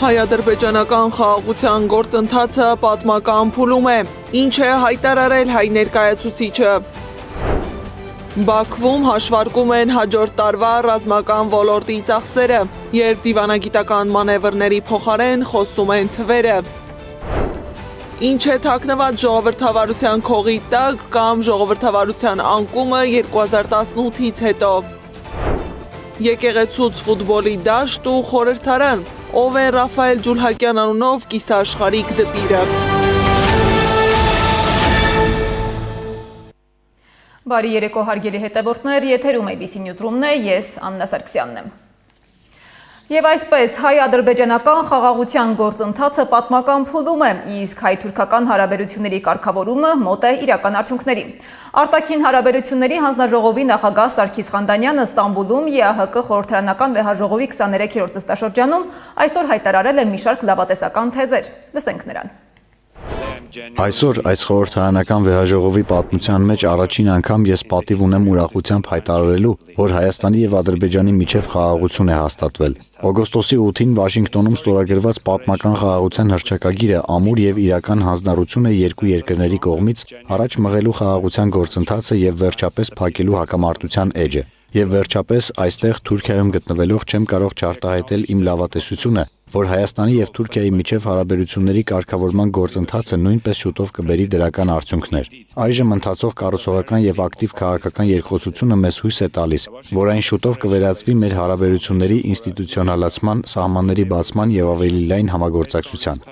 Հայ-ադրբեջանական խաղաղության գործընթացը պատմական փուլում է, ինչ է հայտարարել հայ ներկայացուցիչը։ Բաքվում հաշվարկում են հաջորդ տարվա ռազմական ոլորտի ծախսերը, երբ դիվանագիտական մանևրների փոխարեն խոսում են թվերը։ Ինչ է թաքնված ժողովրդավարության քողի տակ կամ ժողովրդավարության անկումը 2018-ից հետո։ Եկեղեցուց ֆուտբոլի դաշտ ու խորհրդարան, ով է Ռաֆայել Ջուլհակյան անունով կիսաշխարհիկ դպիրը։ Բարի երեկո հարգելի հետևորդներ, եթերում ABC Newsroom-ն է, ես Աննա Սարգսյանն եմ։ Եվ այսպես հայ-ադրբեջանական խաղաղության գործընթացը պատմական փուլում է, իսկ հայ-թուրքական հարաբերությունների կարգավորումը մոտ է իրական արդյունքների։ Արտաքին հարաբերությունների հանձնաժողովի նախագահ Սարգիս Խանդանյանը Ստամբուլում ԵԱՀԿ խորհրդարանական վեհաժողովի 23-րդ նստաշրջանում այսօր հայտարարել է մի շարք լավատեսական թեզեր։ Լսենք նրան։ Այսօր այս խորհրդարանական վեհաժողովի պատմության մեջ առաջին անգամ ես պատիվ ունեմ ուրախությամբ հայտարարելու, որ Հայաստանի եւ Ադրբեջանի միջև խաղաղություն է հաստատվել։ Օգոստոսի 8-ին Վաշինգտոնում ստորագրված պատմական խաղաղության հռչակագիրը ամուր եւ իրական հանձնառություն է երկու երկրների կողմից առաջ մղելու խաղաղության գործընթացը եւ վերջապես փակելու հակամարտության էջը։ Եվ վերջապես այստեղ Թուրքիայում գտնվելով չեմ կարող չարտահայտել իմ լավատեսությունը, որ Հայաստանի եւ Թուրքիայի միջև հարաբերությունների կարգավորման գործընթացը նույնպես շուտով կբերի դրական արդյունքներ։ Այժմ ընթացող կառուցողական եւ ակտիվ քաղաքական երկխոսությունը մեզ հույս է տալիս, որ այն շուտով կվերածվի մեր հարաբերությունների ինստիտուցիոնալացման, սահմանների բացման եւ ավելի լայն համագործակցության։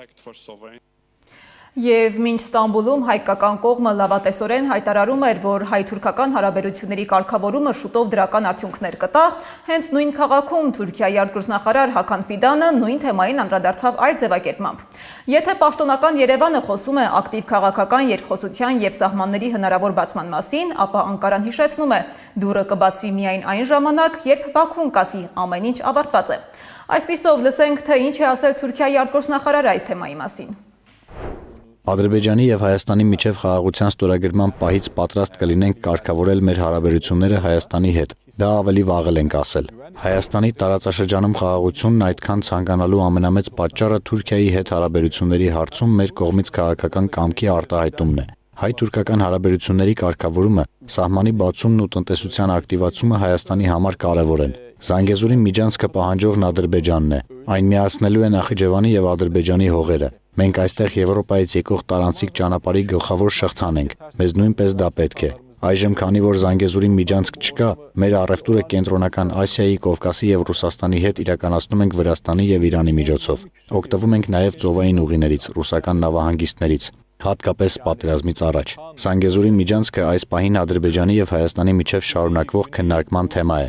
Եվ մինչ Ստամբուլում հայկական կողմը լավատեսորեն հայտարարում էր, որ հայ-թուրքական հարաբերությունների կարգավորումը շուտով դրական արդյունքներ կտա, հենց նույն քաղաքում Թուրքիայի արտգործնախարար Հական Ֆիդանը նույն թեմային անդրադարձավ այլ ձևակերպմամբ։ Եթե պաշտոնական Երևանը խոսում է ակտիվ քաղաքական երկխոսության եւ սահմանների հնարավոր բացման մասին, ապա Անկարան հիշեցնում է, դուռը կբացվի միայն այն ժամանակ, երբ Բաքուն կասի ամեն ինչ ավարտված է։ Այսպիսով լսենք, թե ինչ է ասել Թուրքիայի արտգործնախարարը այս թեմայի մասին։ Ադրբեջանի եւ Հայաստանի միջև խաղաղության ստորագրման պահից պատրաստ կլինենք կարգավորել մեր հարաբերությունները Հայաստանի հետ։ Դա ավելի վաղ ենք ասել։ Հայաստանի տարածաշրջանում խաղաղությունն այդքան ցանկանալու ամենամեծ պատճառը Թուրքիայի հետ հարաբերությունների հարցում մեր կողմից քաղաքական կամքի արտահայտումն է։ Հայ-թուրքական հարաբերությունների կարգավորումը, սահմանի բացումն ու տնտեսության ակտիվացումը Հայաստանի համար կարևոր են։ Զանգեզուրի միջանցքը պահանջողն Ադրբեջանն է։ Այն միացնելու է Նախիջևանի եւ Ադրբեջանի հողերը։ Մենք այստեղ Եվրոպայից եկող տարանցիկ ճանապարհի գլխավոր շղթան ենք։ Մեզ նույնպես դա պետք է։ Այժմ, քանի որ Զանգեզուրի միջանցք չկա, մեր առևտուրը Կենտրոնական Ասիայի, Կովկասի եւ Ռուսաստանի հետ իրականացնում ենք Վրաստանի եւ Իրանի միջոցով։ Օգտվում ենք նաեւ ծովային ուղիներից, ռուսական նավահանգիստներից, հատկապես պատերազմից առաջ։ Զանգեզուրի միջանցքը այս պահին Ադրբեջանի եւ Հայաստանի միջև շարունակվող քննարկման թեմա է։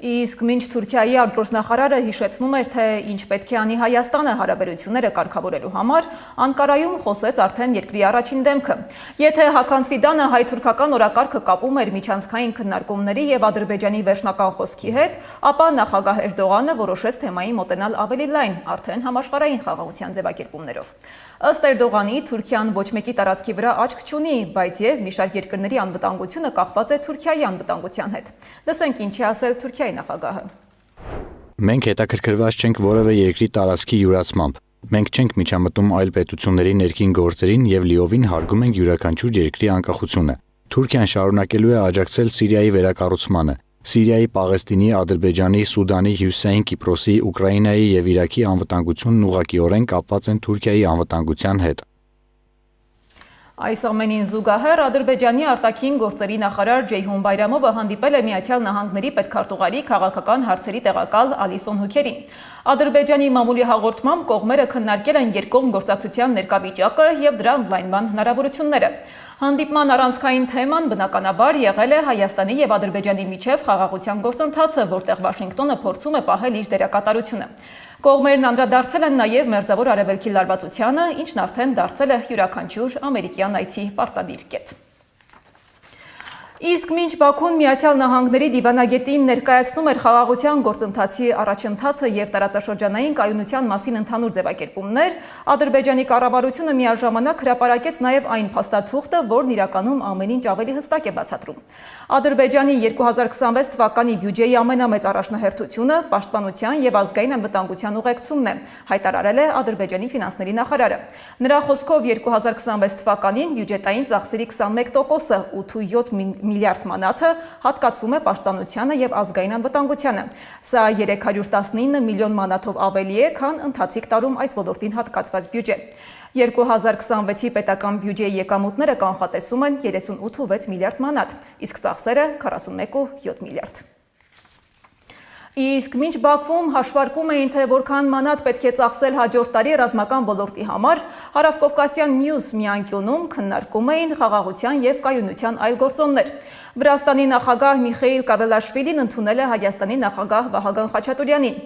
Իսկ մինչ Թուրքիայի արտգործնախարարը հիշեցնում էր, թե ինչ պետք է անի Հայաստանը հարաբերությունները կարգավորելու համար, Անկարայում խոսեց արդեն երկրի առաջին դեմքը։ Եթե Հական Ֆիդանը հայ-թուրքական օրակարգը կապում էր միջանցքային քննարկումների եւ Ադրբեջանի վերջնական խոսքի հետ, ապա նախագահ Էրդողանը որոշեց թեմային մոտենալ ավելի լայն, արդեն համաշխարհային խաղաղության ձևակերպումներով։ Ըստ Էրդողանի, Թուրքիան ոչ մեկի տարածքի վրա աչք չունի, բայց եւ մի շարք երկրների անվտանգությունը կախված է Թուրքիայի անվտանգության հետ։ Լսենք ինչ է ասել Թուրքիայի նախագահը։ Մենք հետաքրքրված չենք որևէ երկրի տարածքի յուրացմամբ։ Մենք չենք միջամտում այլ պետությունների ներքին գործերին եւ լիովին հարգում ենք յուրաքանչյուր երկրի անկախությունը։ Թուրքիան շարունակելու է աջակցել Սիրիայի վերակառուցմանը։ Սիրիայի, Պաղեստինի, Ադրբեջանի, Սուդանի, Հյուսիսային Կիպրոսի, Ուկրաինայի եւ Իրաքի անվտանգությունն ուղղակիորեն կապված են Թուրքիայի անվտանգության հետ։ Այս ամենին զուգահեռ Ադրբեջանի արտաքին գործերի նախարար Ջեյհուն Բայրամովը հանդիպել է Միացյալ Նահանգների պետքարտուղարի քաղաքական հարցերի տեղակալ Ալիսոն Հուքերին։ Ադրբեջանի մամուլի հաղորդմամբ կողմերը քննարկել են երկկողմ գործակցության ներկա վիճակը եւ դրա ընդլայնման հնարավորությունները։ Հանդիպման առանցքային թեման բնականաբար եղել է Հայաստանի եւ Ադրբեջանի միջև խաղաղության գործընթացը, որտեղ Վաշինգտոնը փորձում է պահել իր դերակատարությունը։ Կողմերն անդրադարձել են նաեւ Մերձավոր Արևելքի լարվածությանը, ինչն արդեն դարձել է յուրաքանչյուր ամերիկյան այցի պարտադիր կետ։ Իսկ մինչ Բաքուն Միացյալ Նահանգների դիվանագետին ներկայացնում էր խաղաղության գործընթացի առաջընթացը եւ տարածաշրջանային կայունության մասին ընդհանուր ձևակերպումներ, Ադրբեջանի կառավարությունը միաժամանակ հրապարակեց նաեւ այն փաստաթուղթը, որն իրականում ամեն ինչ ավելի հստակ է բացատրում։ Ադրբեջանի 2026 թվականի բյուջեի ամենամեծ առաջնահերթությունը պաշտպանության եւ ազգային անվտանգության ուղեկցումն է, հայտարարել է Ադրբեջանի ֆինանսների նախարարը։ Նրա խոսքով 2026 թվականին բյուջետային ծախսերի 21%-ը 8.7 միլիարդ մանաթը հատկացվում է պաշտպանությանը եւ ազգային անվտանգությանը։ Սա 319 միլիոն մանաթով ավելի է, քան ընթացիկ տարում այս ոլորտին հատկացված բյուջե։ 2026-ի պետական բյուջեի եկամուտները կանխատեսում են 38.6 միլիարդ մանաթ, իսկ ծախսերը 41.7 միլիարդ։ Իսկ մինչ Բաքվում հաշվարկում էին, թե որքան մանաթ պետք է ծախսել հաջորդ տարի ռազմական ոլորտի համար, Հարավկովկասյան մյուս մի անկյունում քննարկում էին խաղաղության եւ կայունության այլ գործոններ։ Վրաստանի նախագահ Միխեիլ Կավելաշվիլին ընդունել է Հայաստանի նախագահ Վահագն Խաչատուրյանին։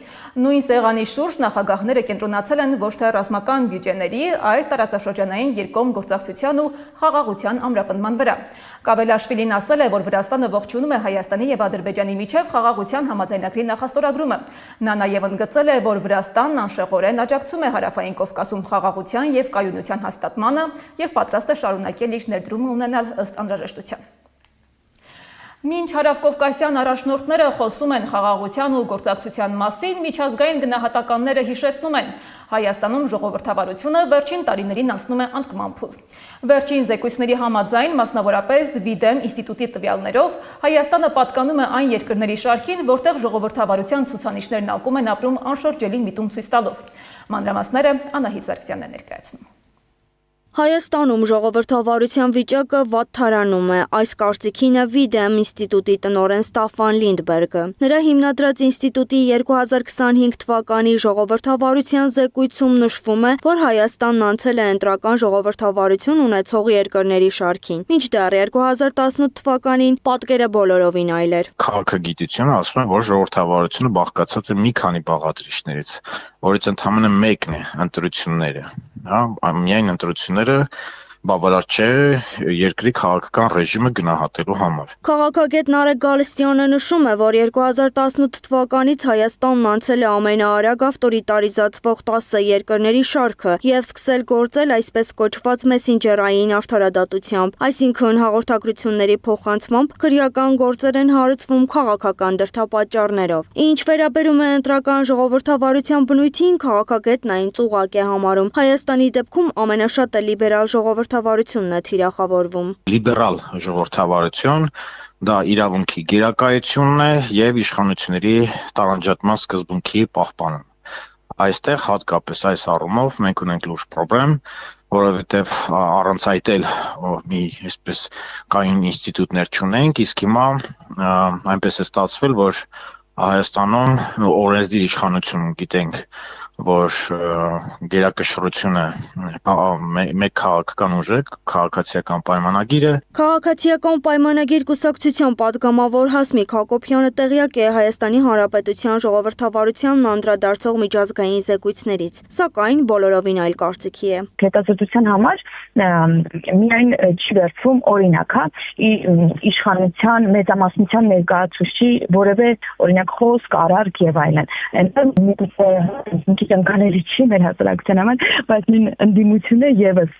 Նույն սեղանի շուրջ նախագահները կենտրոնացել են ոչ թե ռազմական բյուջեների, այլ տարածաշրջանային երկկողմ գործակցության ու խաղաղության ամրապնդման վրա։ Կավելաշվիլին ասել է, որ Վրաստանը ողջունում է Հայաստանի եւ Ադրբեջանի միջև խաղաղության համաձայնագրի նախաստորագրումը։ Նա նաև ընդգծել է, որ Վրաստանն անշեղորեն աջակցում է Հարավային Կովկասում խաղաղության եւ կայունության հաստատմանը եւ պատրաստ է շարունակել իր ներդրումը ունենալ ըստ անհրաժեշտության։ Մինչ Հարավկովկասյան առաջնորդները խոսում են խաղաղության ու գործակցության մասին, միջազգային գնահատականները հիշեցնում են. Հայաստանում ժողովրդավարությունը վերջին տարիներին անցնում է անկման փուլ։ Վերջին զեկույցների համաձայն, մասնավորապես Վիդեմ ինստիտուտի տվյալներով, Հայաստանը պատկանում է այն երկրների շարքին, որտեղ ժողովրդավարության ցուցանիշներն անկում են ապրում անշրջելի միտում ցույց տալով։ Մանրամասները Անահիտ Սարգսյանն է ներկայացնում։ Հայաստանում ժողովրդավարության վիճակը վատթարանում է, այս կարծիքին է Վիդեմ ինստիտուտի տնօրեն Ստաֆան Լինդբերգը։ Նրա հիմնադրած ինստիտուտի 2025 թվականի ժողովրդավարության զեկույցում նշվում է, որ Հայաստանն անցել է ընտրական ժողովրդավարություն ունեցող երկրների շարքին, մինչդեռ 2018 թվականին պատկերը բոլորովին այլ էր։ Քաղաքագիտությունը ասում է, որ ժողովրդավարությունը բաղկացած է մի քանի բաղադրիչներից, որից ընդամենը մեկն է ընտրությունները, միայն ընտրությունները բավարար չէ երկրի քաղաքական ռեժիմը գնահատելու համար։ Քաղաքագետ Նարեկ Գալստյանը նշում է, որ 2018 թվականից Հայաստանն անցել է ամենաարագ ավտորիտարիզացվող 10 երկրների շարքը եւ սկսել գործել այսպես կոչված մեսենջերային արդարադատությամբ, այսինքն հաղորդագրությունների փոխանցմամբ քրեական գործեր են հարուցվում քաղաքական դրդապատճառներով։ Ինչ վերաբերում է ընտրական ժողովրդավարության բնույթին, քաղաքագետն այն ծուղակ է համարում։ Հայաստանի դեպքում ամենաշատը լիբերալ ժողովրդավարությունն է թիրախավորվում։ Լիբերալ ժողովրդավարություն դա իրավունքի գերակայությունն է եւ իշխանությունների տարանջատման սկզբունքի պահպանում։ Այստեղ հատկապես այս առումով մենք ունենք լուրջ խնդրեմ, որովհետեւ առանց այդ էլ մի այսպես կայուն ինստիտուտներ չունենք, իսկ հիմա այնպես է ստացվել, որ Հայաստանում օրենսդիր իշխանություն գիտենք, որ գերակշռությունը մեկ քաղաքական ուժ է, քաղաքացիական պայմանագիր է։ Քաղաքացիական պայմանագիր կուսակցության պատգամավոր Հասմիկ Հակոբյանը տեղյակ է Հայաստանի Հանրապետության ժողովրդավարությանն անդրադարձող միջազգային զեկույցներից, սակայն բոլորովին այլ կարծիքի է։ Հետազոտության համար միայն չի վերցվում օրինակ, իշխանության մեծամասնության ներկայացուցիչի որևէ օրինակ խոսք, արարք եւ այլն։ Այնտեղ Կանալի չի մեր հասարակության համար, բայց նույն ընդդիմությունը եւս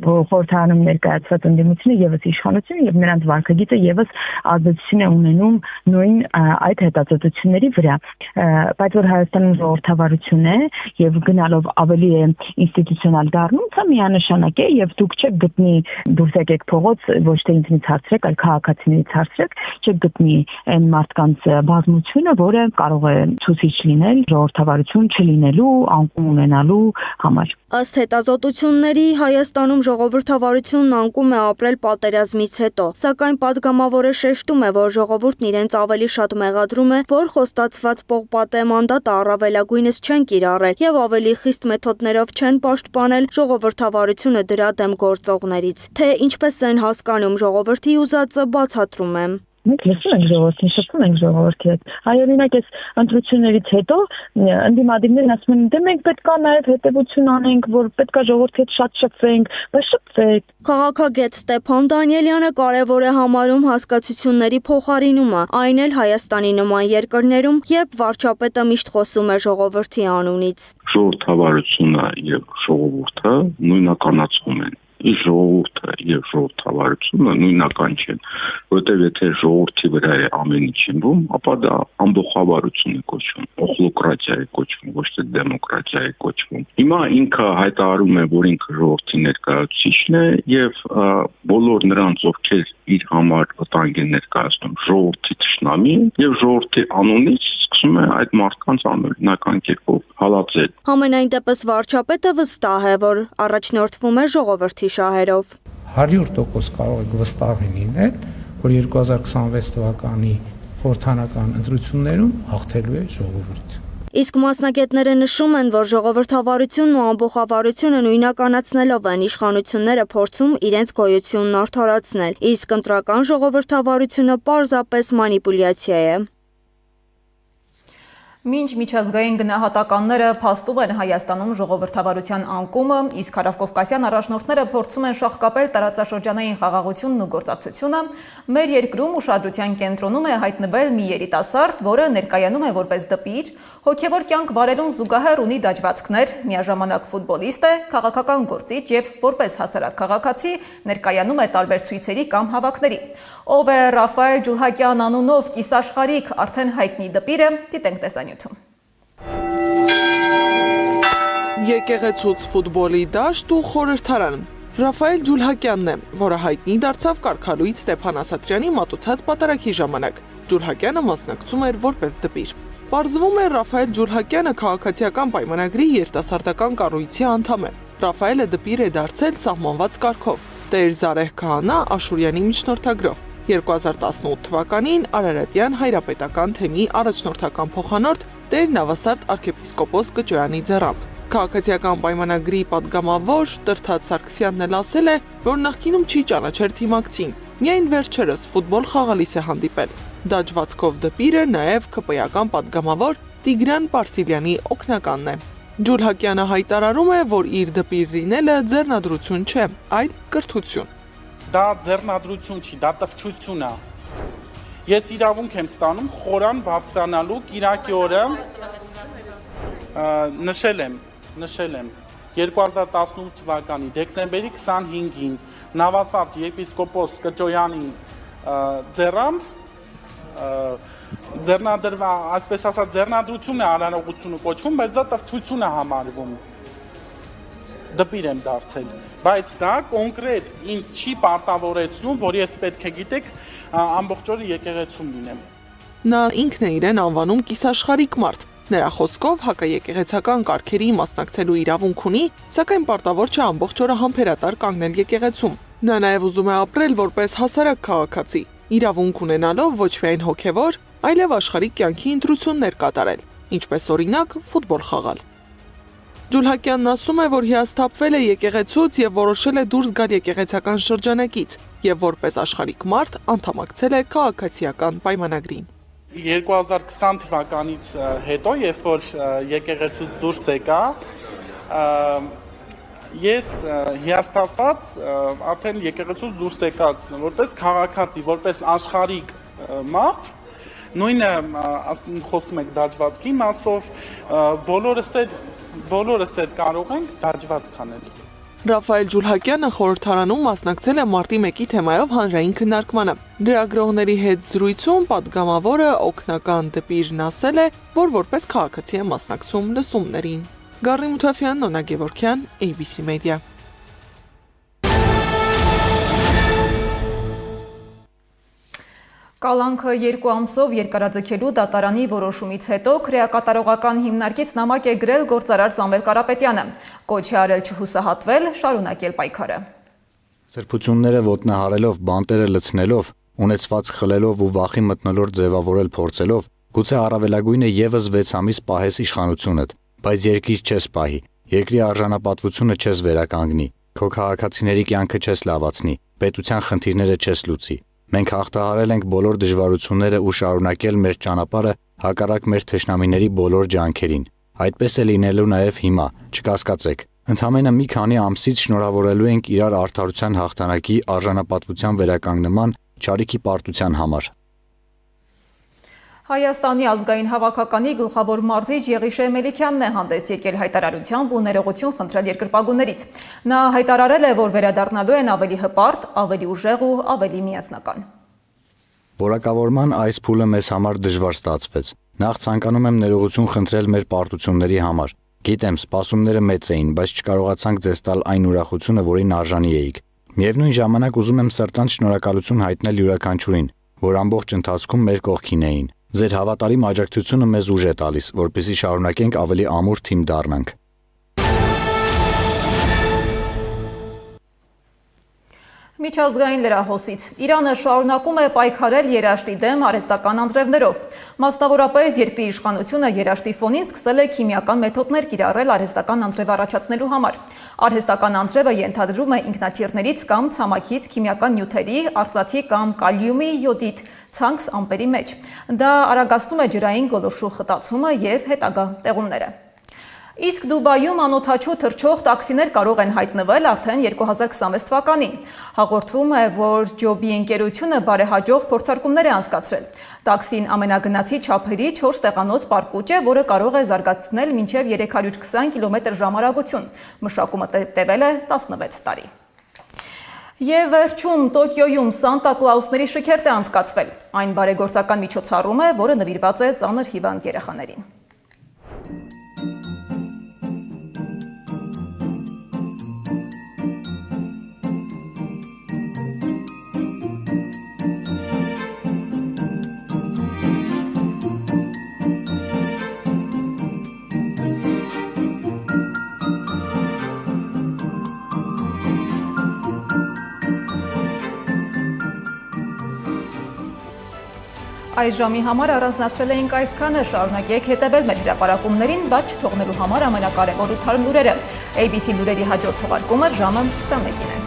խորհրդարանում ներկայացված ընդդիմությունը եւս իշխանությունը եւ նրանց վարքագիծը եւս ազդեցություն է ունենում նույն այդ հետազոտությունների վրա, բայց որ Հայաստանում ժողովրդավարություն է եւ գնալով ավելի է ինստիտուցիոնալ դառնում, դա միանշանակ է եւ դուք չեք գտնի դուրս եկեք փողոց ոչ թե ինձնից հարցրեք, այլ քաղաքացիներից հարցրեք, չեք գտնի այն մարդկանց բազմությունը, որը կարող է ցուցիչ լինել ժողովրդավարություն չլինելու անկում ունենալու համար։ Ըստ հետազոտությունների Հայաստանում ժողովրդավարությունն անկում է ապրել պատերազմից հետո, սակայն պատգամավորը շեշտում է, որ ժողովուրդն իրենց ավելի շատ մեղադրում է, որ խոստացված պողպատե մանդատը առավելագույնս չեն կիրառել եւ ավելի խիստ մեթոդներով չեն պաշտպանել ժողովրդավարությունը դրա դեմ գործողներից։ Թե ինչպես են հասկանում ժողովրդի ուզածը բացատրում է։ Մենք լսում ենք ժողովրդին, շփվում ենք ժողովրդի հետ։ Այ օրինակ այս ընտրություններից հետո ընդդիմադիրներն ասում են, դե մենք պետքա նաև հետևություն անենք, որ պետքա ժողովրդի հետ շատ շփվենք, բայց շփվեք։ Քաղաքագետ Ստեփան Դանիելյանը կարևոր է համարում հասկացությունների փոխարինումը, այն էլ Հայաստանի նման երկրներում, երբ վարչապետը միշտ խոսում է ժողովրդի անունից։ Ժողովրդավարությունը եւ ժողովուրդը նույնականացում են։ Իսկ ժողովուրդը եւ ժողովրդավարությունը նույնական չեն, որովհետեւ եթե ժողովրդի վրա է ամեն ինչ հիմնում, ապա դա ամբողջավարություն է կոչվում, օխլոկրատիա է կոչվում, ոչ թե դեմոկրատիա է կոչվում։ Հիմա ինքը հայտարարում է, որ ինքը ժողովրդի ներկայացուցիչն է եւ բոլոր նրանց, ովքեր իր համար վտանգ են ներկայացնում, ժողովրդի թշնամի եւ ժողովրդի անունից սկսում է այդ մարդկանց անօրինական կերպով հալածել։ Համենայն դեպս վարչապետը վստահ է, որ առաջնորդվում է ժողովրդի շահերով։ 100% կարող եք վստահ լինել, որ 2026 թվականի խորհրդանական ընտրություններում հաղթելու է ժողովուրդը։ Իսկ մասնագետները նշում են, որ ժողովրդավարությունն ու ամբողջավարությունը նույնականացնելով են իշխանությունները փորձում իրենց գոյությունն արդարացնել, իսկ ընտրական ժողովրդավարությունը պարզապես մանիպուլյացիա է։ Մինչ միջազգային գնահատականները փաստում են Հայաստանում ժողովրդավարության անկումը, իսկ հարավկովկասյան առաջնորդները փորձում են շահկապել տարածաշրջանային խաղաղությունն ու գործակցությունը, մեր երկրում ուշադրության կենտրոնում է հայտնվել մի երիտասարդ, որը ներկայանում է որպես դպիր, հոգևոր կյանք վարելուն զուգահեռ ունի դաջվածքներ, միաժամանակ ֆուտբոլիստ է, քաղաքական գործիչ եւ որպես հասարակ քաղաքացի ներկայանում է տարբեր ցույցերի կամ հավաքների։ Ով է Ռաֆայել Ջուլհակյան անունով կիսաշխարհիկ արդեն հայտնի դպիրը, դիտենք տեսանյութում։ Եկեղեցուց ֆուտբոլի դաշտ ու խորհրդարան։ Ռաֆայել Ջուլհակյանն է, որը հայտնի դարձավ կարգալույց Ստեփան Ասատրյանի մատուցած պատարագի ժամանակ։ Ջուլհակյանը մասնակցում էր որպես դպիր։ Պարզվում է, Ռաֆայել Ջուլհակյանը քաղաքացիական պայմանագրի երիտասարդական կառույցի անդամ է։ Ռաֆայելը դպիր է դարձել սահմանված կարգով։ Տեր Զարեհ Քահանա Աշուրյանի միջնորդագրով։ 2018 թվականին Արարատյան հայրապետական թեմի առաջնորդական փոխանորդ Տեր Նավասարդ arczepiskopos Կճոյանի ձեռամբ։ Քաղաքացիական պայմանագրի падգամավոր Տրթած Սարգսյանն էլ ասել է, որ նախկինում չի ճանաչել թիմակցին, միայն վերջերս ֆուտբոլ խաղալիս է հանդիպել։ Դաջվածքով դպիրը նաև ԿՊ-ական падգամավոր Տիգրան Պարսիլյանի օգնականն է։ Ջուլհակյանը հայտարարում է, որ իր դպիր լինելը ձեռնադրություն չէ, այլ կրթություն։ Դա ձեռնադրություն չի, դա տվչություն է։ Ես իրավունք եմ ստանում խորան բարձրանալու կիրակի օրը նշել եմ 2018 թվականի դեկտեմբերի 25-ին Նավասարդ եպիսկոպոս Կճոյանի ձեռամբ այսպես ասած ձեռնադրություն է արարողությունը կոչվում, բայց դա տվչություն է համարվում։ Դպիր եմ դարձել, բայց դա կոնկրետ ինձ չի պարտավորեցնում, որ ես պետք է գիտեք ամբողջ օրը եկեղեցում լինեմ։ Նա ինքն է իրեն անվանում կիսաշխարհիկ մարդ։ Նրա խոսքով հակաեկեղեցական կարգերի մասնակցելու իրավունք ունի, սակայն պարտավոր չէ ամբողջ օրը համբերատար կանգնել եկեղեցում։ Նա նաև ուզում է ապրել որպես հասարակ քաղաքացի, իրավունք ունենալով ոչ միայն հոգևոր, այլև աշխարհիկ կյանքի ընտրություններ կատարել, ինչպես օրինակ ֆուտբոլ խաղալ։ Ջուլհակյանն ասում է, որ հիասթափվել է եկեղեցուց եւ որոշել է դուրս գալ եկեղեցական շրջանակից եւ որպես աշխարհիկ մարդ անդամակցել է քաղաքացիական պայմանագրին։ 2020 թվականից հետո, երբ որ եկեղեցուց դուրս եկա, ես հիասթափված արդեն եկեղեցուց դուրս եկած որպես քաղաքացի, որպես աշխարհիկ մարդ, նույնը խոսում եք դաջվածքի մասով, բոլորս էլ կարող ենք դաջվածք անել։ Ռաֆայել Ջուլհակյանը խորհրդարանում մասնակցել է մարտի 1-ի թեմայով հանրային քննարկմանը։ Լրագրողների հետ զրույցում падգամավորը օգնական դպիրն ասել է, որ որպես քաղաքացի է մասնակցում լսումներին։ Գառի Մութաֆյան, Նոնա Գևորգյան, ABC Media։ Կալանքը 2 ամսով երկարաձգելու դատարանի որոշումից հետո քրեակատարողական հիմնարկից նամակ է գրել գործարար Սամվել Կարապետյանը։ Կոչ է արել չհուսահատվել, շարունակել պայքարը։ Սրբությունները ոտնահարելով, բանտերը լցնելով, ունեցված խլելով ու վախի մթնոլորտ ձևավորել փորձելով, գուցե առավելագույնը եւս 6 ամիս պահես իշխանությունդ, բայց երկիր չես պահի, երկրի արժանապատվությունը չես վերականգնի, քո քաղաքացիների կյանքը չես լավացնի, պետության խնդիրները չես լուծի։ Մենք հաղթահարել ենք բոլոր դժվարությունները ու շարունակել մեր ճանապարհը հակառակ մեր թշնամիների բոլոր ջանքերին։ Այդպես է լինելու նաև հիմա, չկասկածեք։ Ընդամենը մի քանի ամսից շնորհավորելու ենք իրար արդարության հաղթանակի, արժանապատվության վերականգնման, չարիքի պարտության համար։ Հայաստանի ազգային հավաքականի գլխավոր մարզիչ Եղիշե Մելիքյանն է հանդես եկել հայտարարությամբ ու ներողություն խնդրել երկրպագուներից։ Նա հայտարարել է, որ վերադառնալու են ավելի հպարտ, ավելի ուժեղ ու ավելի միասնական։ Որակավորման այս փուլը մեզ համար դժվար ստացվեց։ Նախ ցանկանում եմ ներողություն խնդրել մեր պարտությունների համար։ Գիտեմ, սպասումները մեծ էին, բայց չկարողացանք ձեզ տալ այն ուրախությունը, որին արժանի էիք։ Միևնույն ժամանակ ուզում եմ սրտանց շնորհակալություն հայտնել յուրաքանչյուրին, որ ամբողջ ընթացքում մեր կողքին էին։ Ձեր հավատարիմ աջակցությունը մեզ ուժ է տալիս, որպեսզի շարունակենք ավելի ամուր թիմ դառնանք։ Միջազգային լրահոսից Իրանը շարունակում է պայքարել երաշտի դեմ արհեստական անձրևներով։ Մասնավորապես երկրի իշխանությունը երաշտի ֆոնին սկսել է քիմիական մեթոդներ կիրառել արհեստական անձրև առաջացնելու համար։ Արհեստական անձրևը ենթադրում է ինքնաթիռներից կամ ցամաքից քիմիական նյութերի, արծաթի կամ կալիումի յոդիդ ցանքս ամպերի մեջ։ Դա արագացնում է ջրային գոլորշու խտացումը եւ հետագա տեղումները։ Իսկ Դուբայում անօդաչու թռչող տաքսիներ կարող են հայտնվել արդեն 2026 թվականին։ Հաղորդվում է, որ Ջոբի ընկերությունը բարեհաջող փորձարկումներ է անցկացրել։ Տաքսին ամենագնացի չափերի 4 տեղանոց պարկուճ է, որը կարող է զարգացնել մինչև 320 կմ/ժ արագություն։ Մշակումը տևել է 16 տարի։ Եվ վերջում Տոկիոյում Սանտա Կլաուսների շքերթ է անցկացվել։ Այն բարեգործական միջոցառում է, որը նվիրված է ծանր հիվանդ երեխաներին։ Այս ժամի համար առանձնացրել էինք այսքանը, շարունակեք հետևել մեր հրապարակումներին, բայց չթողնելու համար ամենակարևոր 8 լուրերը։ ABC լուրերի հաջորդ թողարկումը ժամը 21-ին է։